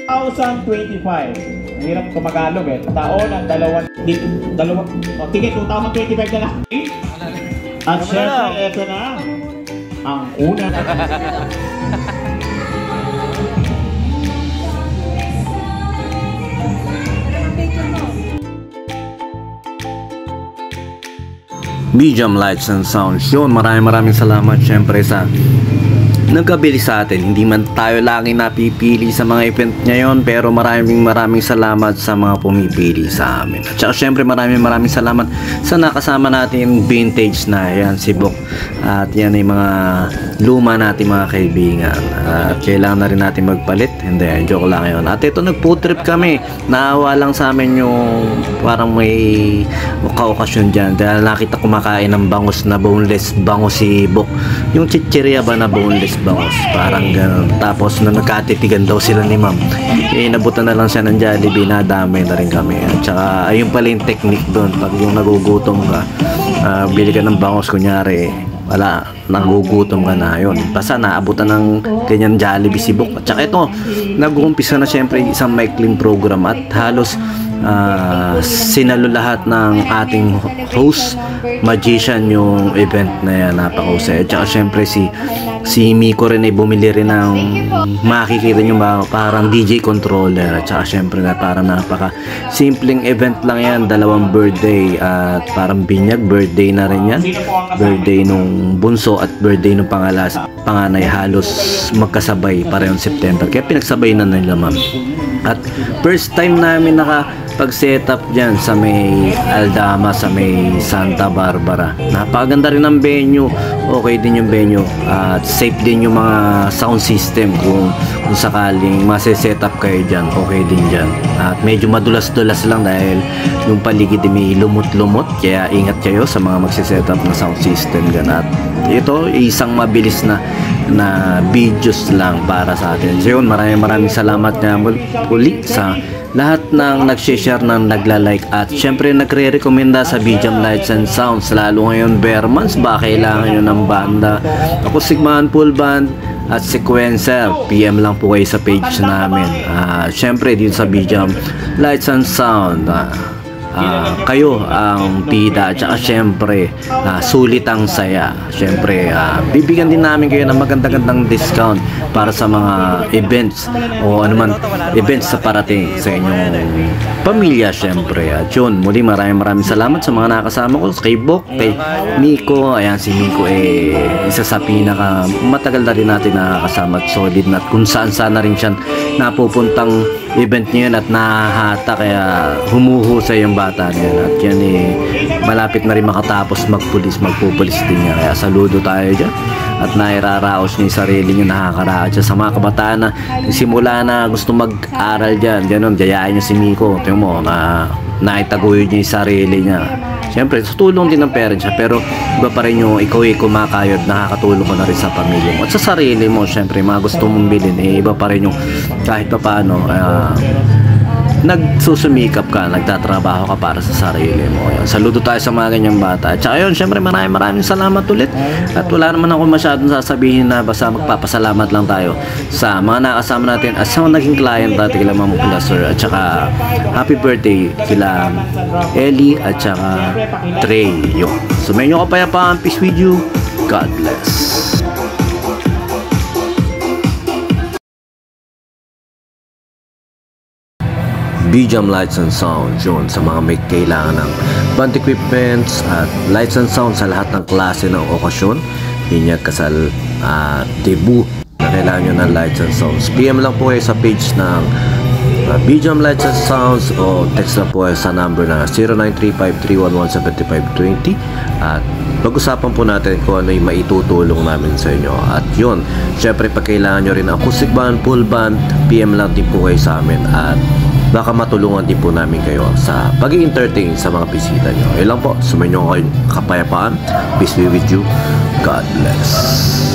2025. Ang hirap kumagalog eh. Taon ang dalawang, sige, 2025 na lang. At syempre, eto na, ang una. BJAM Lights and Sounds. Yun, maraming salamat syempre sa nagkabili sa atin. Hindi man tayo lagi napipili sa mga event ngayon, pero maraming salamat sa mga pumipili sa amin. At saka syempre maraming salamat sa nakasama natin vintage na yan, si Bok. At yan ay mga luma natin mga kaibigan. At kailangan na rin natin magpalit. Hindi, joke lang yun. At ito, nag-food trip kami. Naawa lang sa amin yung parang may ka-okasyon dyan. Dahil nakita kumakain ng bangus na boneless bangus si Bok. Yung chichirya ba na boneless bangus? Parang ganun. Tapos na nagkatitigan daw sila ni ma'am. Inabutan na lang siya ng Jollibee, nadamay na rin kami. At saka ayun pala yung technique doon. Pag yung nagugutom ka, bili ka ng bangus, kunyari wala, nagugutom ka na, yun basta naabutan ng ganyan Jollibee si Bok. At saka ito, nag-uumpisa na syempre isang maikling program at halos sinalo lahat ng ating host magician yung event na yan, napakahusay. At saka syempre si Miko rin ay bumili rin ng makikita nyo parang DJ controller. At saka syempre na parang napaka simpleng event lang yan, 2 birthday at parang binyag, birthday na rin yan, birthday nung bunso at birthday nung panganay, halos magkasabay parehong September, kaya pinagsabay na nila ma'am. At first time namin nakapag-setup dyan sa may Aldama, sa may Santa Barbara. Napakaganda rin ang venue, okay din yung venue at safe din yung mga sound system kung sakaling mase-setup kayo dyan, okay din dyan. At medyo madulas-dulas lang dahil yung paligid may lumot-lumot, kaya ingat kayo sa mga magse-setup na sound system dyan. At ito, isang mabilis na videos lang para sa atin. So yun, maraming salamat nga muli sa lahat ng nag-share ng nagla-like at syempre nagre-rekomenda sa BJAM Lights and Sounds. Lalo ngayon bare months, ba kailangan nyo ng banda, acoustic band, full band at sequencer, PM lang po kayo sa page namin. Syempre dito sa BJAM Lights and Sound, kayo ang pida. At saka syempre sulit ang saya. Syempre bibigyan din namin kayo ng magandang discount para sa mga events o anuman events sa parating sa inyong pamilya syempre. At yun, muli maraming salamat sa mga nakasama ko, kay Bok, kay Miko. Ayan, si Miko isa sa pinaka matagal na rin natin nakakasama at solid na, at kung saan na rin siya napupuntang event niya at nahahata, kaya humuhusay yung bata niya. At yan malapit na rin makatapos magpupulis din niya, kaya saludo tayo dyan. At nairaraos niya yung sarili niya, nakakaraos siya sa mga kabataan na simula na gusto mag-aral dyan, gano'n, gayahin niya si Miko. Tingnan mo, naitaguyod niya yung sarili niya. Siyempre, tutulong din ng parents siya, pero iba pa rin yung ikaw kumakayod, nakakatulong ko na rin sa pamilya mo. At sa sarili mo, siyempre, mga gusto mong bilhin, iba pa rin yung kahit pa paano, nagsusumikap ka, nagtatrabaho ka para sa sarili mo. Yan. Saludo tayo sa mga ganyang bata. At saka yun, syempre maraming salamat ulit. At wala naman ako masyadong sasabihin na, basta magpapasalamat lang tayo sa mga nakasama natin at sa mga naging client natin kila Ma'am Sir. At saka happy birthday kila Ellie at saka Trey. Yun. Sumayin nyo kapayapaan. Peace with you. God bless. BJAM Lights and Sounds, yun, sa mga may kailangan ng band equipments at lights and sounds sa lahat ng klase ng okasyon, binyag, kasal, debut, na kailangan nyo ng lights and sounds. PM lang po kayo sa page ng BJAM Lights and Sounds o text lang po kayo sa number na 0935-311-7520 at pag-usapan po natin kung ano yung maitutulong namin sa inyo. At yun, syempre pag kailangan nyo rin acoustic band, full band, PM lang din po kayo sa amin at baka matulungan din po namin kayo sa pag-i-entertain sa mga bisita nyo. Yun lang po, sumayin nyo kayo kapayapaan. Peace be with you. God bless.